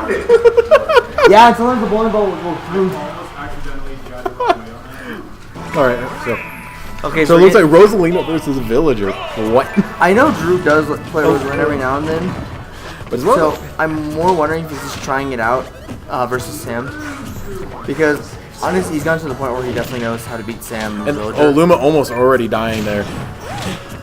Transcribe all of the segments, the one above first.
found it. Yeah, it's only the bowling ball will go through. Alright, so. Okay, So it looks like Rosalina versus Villager. What? I know Drew does play Rosalina every now and then. But So I'm more wondering if he's just trying it out versus Sam. Because honestly, he's gotten to the point where he definitely knows how to beat Sam. and Villager. Luma almost already dying there.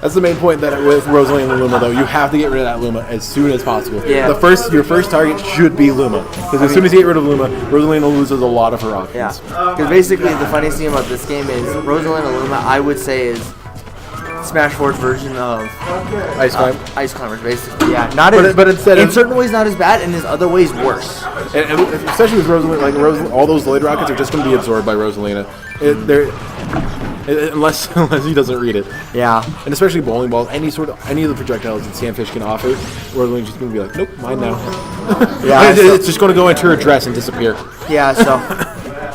That's the main point that with Rosalina and Luma though, you have to get rid of that Luma as soon as possible. Yeah. Your first target should be Luma. Because as soon as you get rid of Luma, Rosalina loses a lot of her options. Yeah. Because basically the funniest thing about this game is Rosalina Luma, I would say, is Smash4sh version of Ice Climbers, basically. Yeah. But instead in certain ways not as bad, and in other ways worse. And especially with Rosalina, like all those Lloyd rockets are just going to be absorbed by Rosalina. Unless he doesn't read it. Yeah. And especially bowling balls, any of the projectiles that SAMFISH can offer, Rosalina's just going to be like, nope, mine now. Yeah. It's just going to go into her dress and disappear. Yeah. So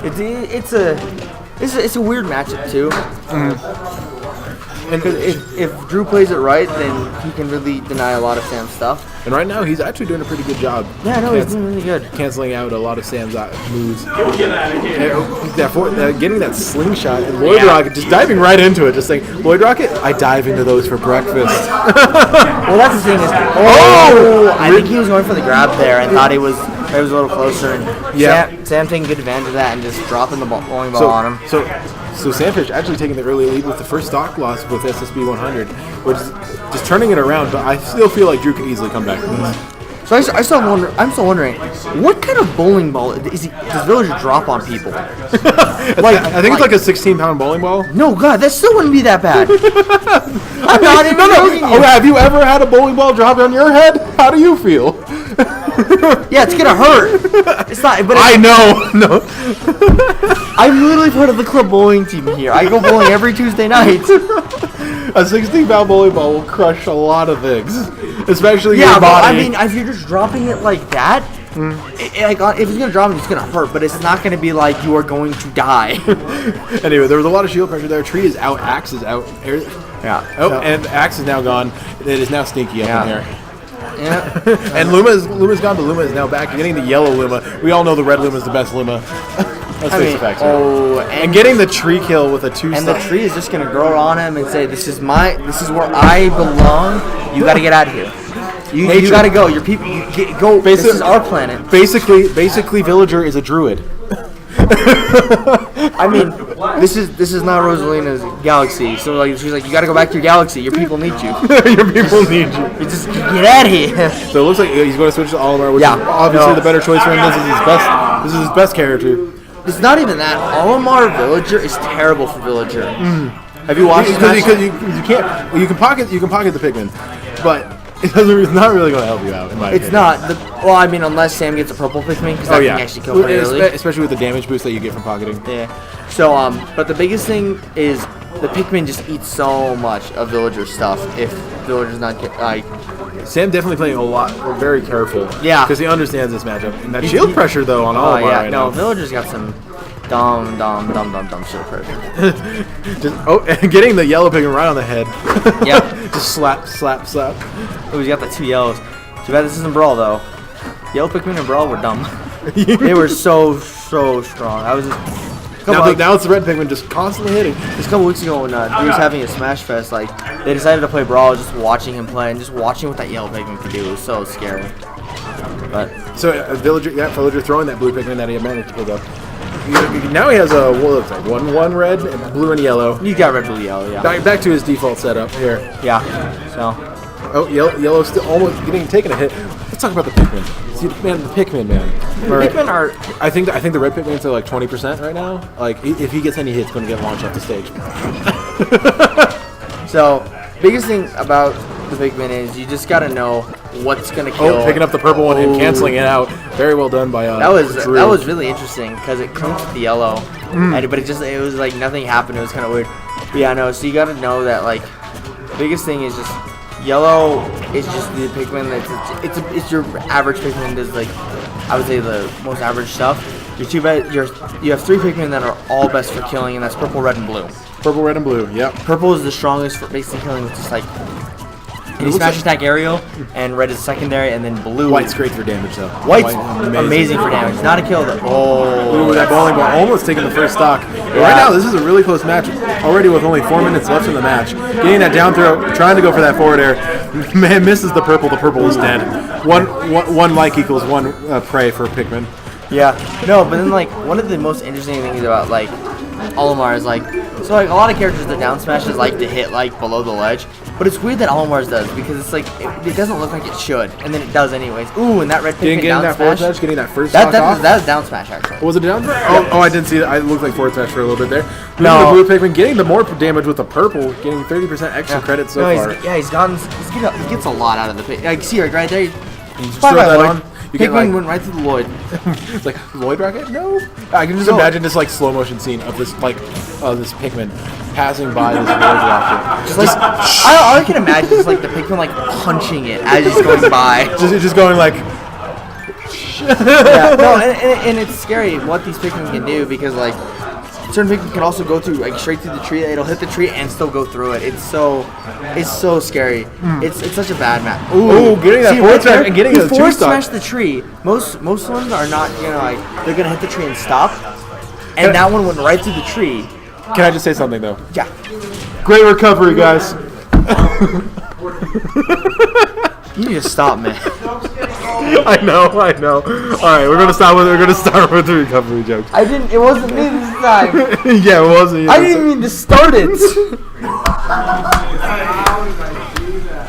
it's a weird matchup too. And if Drew plays it right, then he can really deny a lot of Sam's stuff. And right now, he's actually doing a pretty good job. Yeah, no, he's doing really good. Canceling out a lot of Sam's moves. Getting that slingshot and Lloyd Rocket, just diving right into it, just saying, Lloyd Rocket, I dive into those for breakfast. Well, that's the thing is, I think he was going for the grab there and thought it was a little closer. And Sam taking good advantage of that and just dropping the bowling ball on him. So SAMFISH actually taking the early lead with the first stock loss with SSB100, which is just turning it around, but I still feel like Drew could easily come back from this. So I'm still wondering, what kind of bowling ball does Villager drop on people? I think it's like a 16-pound bowling ball. No, God, that still wouldn't be that bad. I'm not even joking. Oh, have you ever had a bowling ball drop on your head? How do you feel? Yeah, it's gonna hurt. It's not. But I know. No. I'm literally part of the club bowling team here. I go bowling every Tuesday night. A 16-pound bowling ball will crush a lot of things, especially your body. body. I mean, if you're just dropping it like that, if it's gonna drop it, it's gonna hurt. But it's not gonna be like you are going to die. Anyway, there was a lot of shield pressure there. Tree is out. Axe is out. Yeah. Oh, and Axe is now gone. It is now Stinky up in here. Yeah. And Luma's gone, but Luma is now back. You're getting the yellow Luma. We all know the red Luma is the best Luma. Let's face the facts. And getting the tree kill with a 2-star. And the tree is just gonna grow on him and say, "This is where I belong. You gotta get out of here. You gotta go. Your people, go. This is our planet." Basically, Villager is a druid. I mean, this is not Rosalina's galaxy. So like, she's like, you gotta go back to your galaxy. Your people need you. Your people need you. You just get out of here. So it looks like he's going to switch to Olimar, which is obviously the better choice for him. This is his best character. It's not even that. Olimar Villager is terrible for Villager. Have you watched? Because you can't. Well, you can pocket the Pikmin, but it's not really going to help you out. In my opinion. It's not. Well, I mean, unless Sam gets a purple Pikmin, because that can actually kill pretty early. Especially with the damage boost that you get from pocketing. Yeah. So, but the biggest thing is the Pikmin just eats so much of Villager stuff if Villager's not Sam definitely playing a lot. We're very careful. Yeah. Because he understands this matchup. And that shield pressure, though, on Olimar right now. Villager's got some dumb shield pressure. And getting the yellow Pikmin right on the head. Yep. Just slap. Oh, he's got the 2 yellows. Too bad this isn't Brawl, though. Yellow Pikmin and Brawl were dumb. They were so strong. I was just... Now it's the red Pikmin just constantly hitting. Just a couple weeks ago when he was having a Smash Fest, like, they decided to play Brawl, just watching him play and just watching what that yellow Pikmin could do. It was so scary. But so Villager throwing that blue Pikmin that he had managed to pick up. Now he has a one red, blue and yellow. He's got red, blue, yellow. Yeah. Back to his default setup here. Yeah. So. Oh, yellow's still almost taking a hit. Let's talk about the Pikmin. See, the Pikmin, man. Pikmin are. I think the red Pikmins are like 20% right now. Like, if he gets any hits, going to get launched off the stage. So, biggest thing about the Pikmin is you just gotta know what's gonna kill. Oh, picking up the purple one and canceling it out. Very well done by Drew. That was really interesting because it clunked the yellow, but it was like nothing happened. It was kind of weird. But yeah, no. So you gotta know that like the biggest thing is just. Yellow is just the Pikmin it's your average Pikmin does like I would say the most average stuff. You have 3 Pikmin that are all best for killing, and that's purple, red, and blue. Purple, red, and blue. Yep. Purple is the strongest for basically killing with just like And he smash attack aerial, and red is secondary, and then blue. White's great for damage, though. White's amazing for damage. Not a kill, though. Oh. Ooh, that bowling ball almost taking the first stock. But right now, this is a really close match. Already with only 4 minutes left in the match. Getting that down throw, trying to go for that forward air. Man misses the purple. The purple is dead. One like equals one prey for Pikmin. Yeah. No, but then, like, one of the most interesting things about, like, Olimar is, like, so, like, a lot of characters, the down smashes like to hit, like, below the ledge. But it's weird that Olimar's does, because it's, like, it doesn't look like it should. And then it does anyways. Ooh, and that red Pikmin down that smash. Forward smash, getting that first stock off. That was down smash, actually. Was it a down smash? Oh, I didn't see that. It looked like forward smash for a little bit there. No. The blue Pikmin getting the more damage with the purple, getting 30% extra credit so far. He gets a lot out of the Pikmin. I see right there. Just throw that on. You Pikmin like, went right through the Lloyd. It's like Lloyd rocket? No. I can just imagine this like slow motion scene of this this Pikmin passing by this Lloyd rocket. Just like I can imagine just like the Pikmin like punching it as he's going by. just going like. Yeah. No, and it's scary what these Pikmin can do because like certain Pikmin can also go through like straight through the tree. It'll hit the tree and still go through it. It's so scary. It's such a bad map. Ooh, getting that forward smash and getting a forward two-stock. smash the tree. Most ones are not, like they're gonna hit the tree and stop. And that one went right through the tree. Can I just say something though? Yeah. Great recovery, guys. You need to stop, man. I know. All right, we're gonna start with the recovery jokes. It wasn't me this time. Yeah, it wasn't. I didn't mean to start it.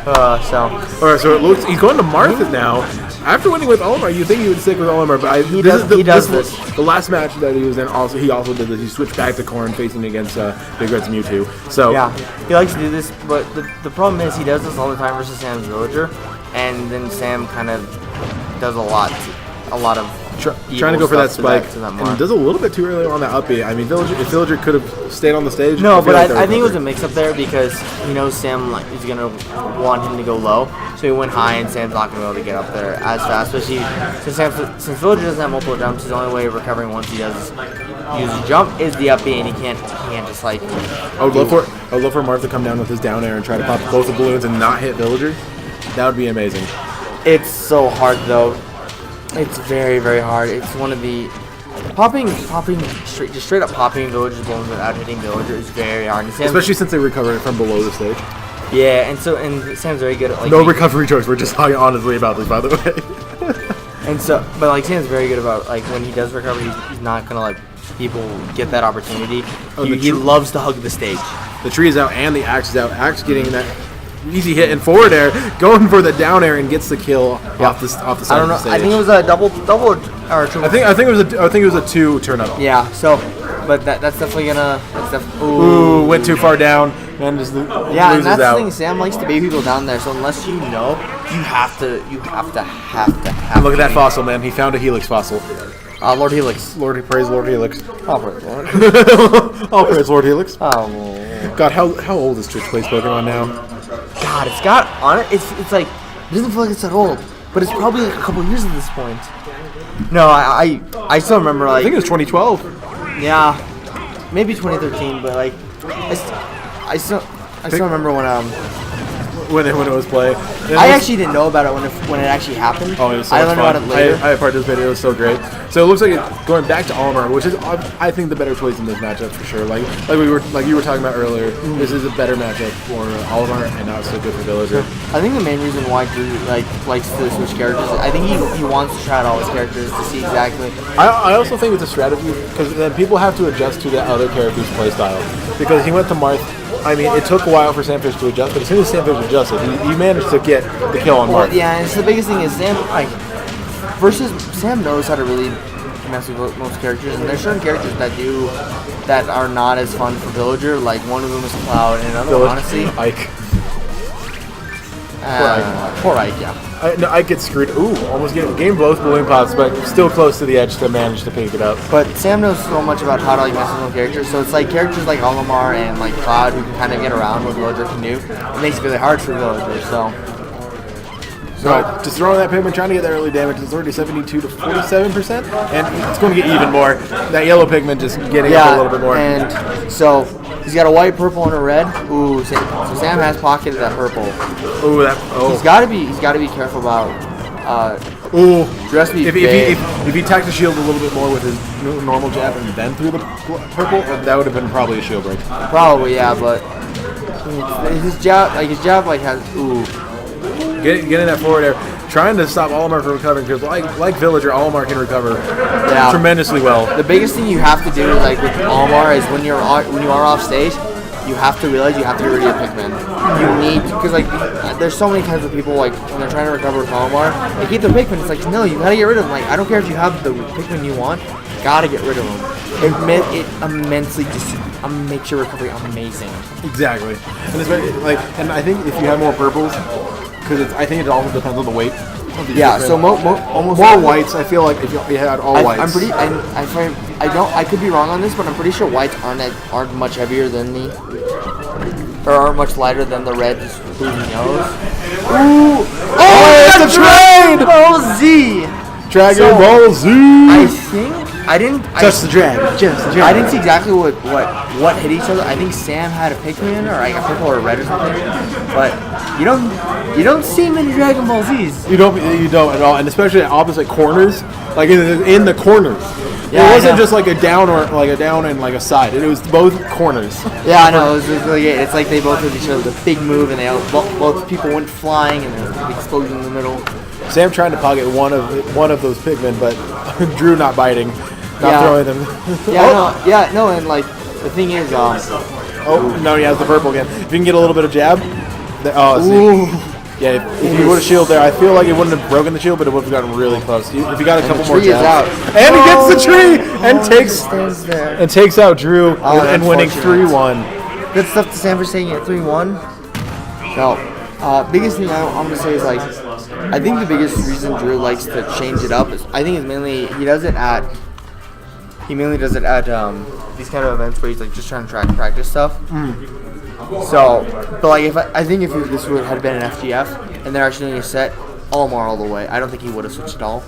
All right, so it looks he's going to Marth now. After winning with Olimar, you think he would stick with Olimar, but he does this. The last match that he was in, he also did this. He switched back to Corrin, facing against Big Red's Mewtwo. So yeah, he likes to do this, but the problem is he does this all the time versus Sam's Villager, and then Sam kind of does a lot of trying to go for that spike, and does a little bit too early on that up B. I mean, if Villager could have stayed on the stage. No, but I think it was a mix-up there because he knows Sam is going to want him to go low, so he went high, and Sam's not going to be able to get up there as fast. Especially since Villager doesn't have multiple jumps, his only way of recovering once he does use a jump is the up B, and he can't just like. I would love for Marth to come down with his down air and try to pop both the balloons and not hit Villager. That would be amazing. It's so hard though. It's very, very hard. It's one of the popping straight up popping Villager's balloons without hitting Villager is very hard. Especially since they recovered it from below the stage. Yeah, and Sam's very good at like no recovery jokes. We're just talking honestly about this, by the way. But like Sam's very good about like when he does recover, he's not gonna let people get that opportunity. He loves to hug the stage. The tree is out and the axe is out. Axe getting that easy hit and forward air, going for the down air and gets the kill off the side of the stage. I think it was a double or triple. I think it was a 2 turn up. Yeah. So, but that's definitely gonna. Ooh, went too far down and just loses and that's out. the thing. Sam likes to bait people down there. So unless you know, you have to. Look at that fossil, man. He found a Helix fossil. Lord Helix. Praise Lord Helix. Oh, praise Lord. Oh, praise Lord Helix. Oh. God, how old is Twitch Plays Pokemon now? God, it's got on it. It's like it doesn't feel like it's that old, but it's probably like a couple years at this point. No, I still remember like I think it was 2012. Yeah, maybe 2013, but like I still remember when it was played. I actually didn't know about it when it actually happened. Oh, it was so I much learned fun. about it later. I participated. It was so great. So it looks like it's going back to Olimar, which is I think the better choice in this matchup for sure. Like you were talking about earlier. This is a better matchup for Olimar and not so good for Villager. I think the main reason why Drew likes to switch characters, I think he wants to try out all his characters to see exactly. I also think it's a strategy because then people have to adjust to the other character's playstyle. Because he went to Marth. I mean, it took a while for SAMFISH to adjust, but as soon as SAMFISH adjusted, he managed to get the kill on Marth. Yeah, and it's the biggest thing is Sam knows how to really mess with most characters, and there's certain characters that are not as fun for Villager. Like one of them is Cloud, and another one, honestly, Ike. Poor Ike, yeah. Ike gets screwed. Ooh, almost game both balloon pots, but still close to the edge to manage to pick it up. But Sam knows so much about how to like mess with characters, so it's like characters like Olimar and like Cloud who can kind of get around what Villager can do. It makes it really hard for Villager. So So just throwing that pigment, trying to get that early damage. It's already 72 to 47%, and it's going to get even more. That yellow pigment just getting up a little bit more. And so he's got a white, purple, and a red. Ooh, so Sam has pocketed that purple. Ooh, He's got to be careful about. If he attacked the shield a little bit more with his normal jab and then threw the purple, that would have been probably a shield break. Probably, yeah, but his jab has Getting that forward air, trying to stop Olimar from recovering because like Villager, Olimar can recover tremendously well. The biggest thing you have to do, like with Olimar, is when you are off stage, you have to realize you have to get rid of your Pikmin. You need, because like there's so many times where people like when they're trying to recover with Olimar, they keep their Pikmin. It's like, no, you gotta get rid of them. Like, I don't care if you have the Pikmin you want, you gotta get rid of them. It immensely just makes your recovery amazing. Exactly, and especially and I think if you have more purples, because I think it also depends on the weight. Yeah, so almost more whites. I feel like if you had all whites, I could be wrong on this, but I'm pretty sure whites aren't much heavier than or aren't much lighter than the red, just including yellows. Ooh! Oh, it's a Dragon Ball Z! Dragon Ball Z! I think I didn't the dragon. I didn't see exactly what hit each other. I think Sam had a Pikmin or like a purple or a red or something. But you don't see many Dragon Ball Zs. You don't at all, and especially at opposite corners, like in the corners. Yeah, it wasn't just like a down and like a side. It was both corners. Yeah, I know. It was really. It's like they both hit each other with a big move, and both people went flying, and there was a big explosion in the middle. Sam trying to pocket one of those Pikmin, but Drew not biting, not throwing them. No, and like the thing is, oh no, he has the purple again. If you can get a little bit of jab, if you would have shield there, I feel like it wouldn't have broken the shield, but it would have gotten really close. If you got a couple more jabs, and he gets the tree and takes out Drew and winning 3-1. Good stuff to Sm4sh taking it 3-1. No, biggest thing I'm gonna say is like, I think the biggest reason Drew likes to change it up is mainly he does it at these kind of events where he's like just trying to practice stuff. So, but like if this had been an FGF and they're actually doing a set Olimar all the way, I don't think he would have switched at all.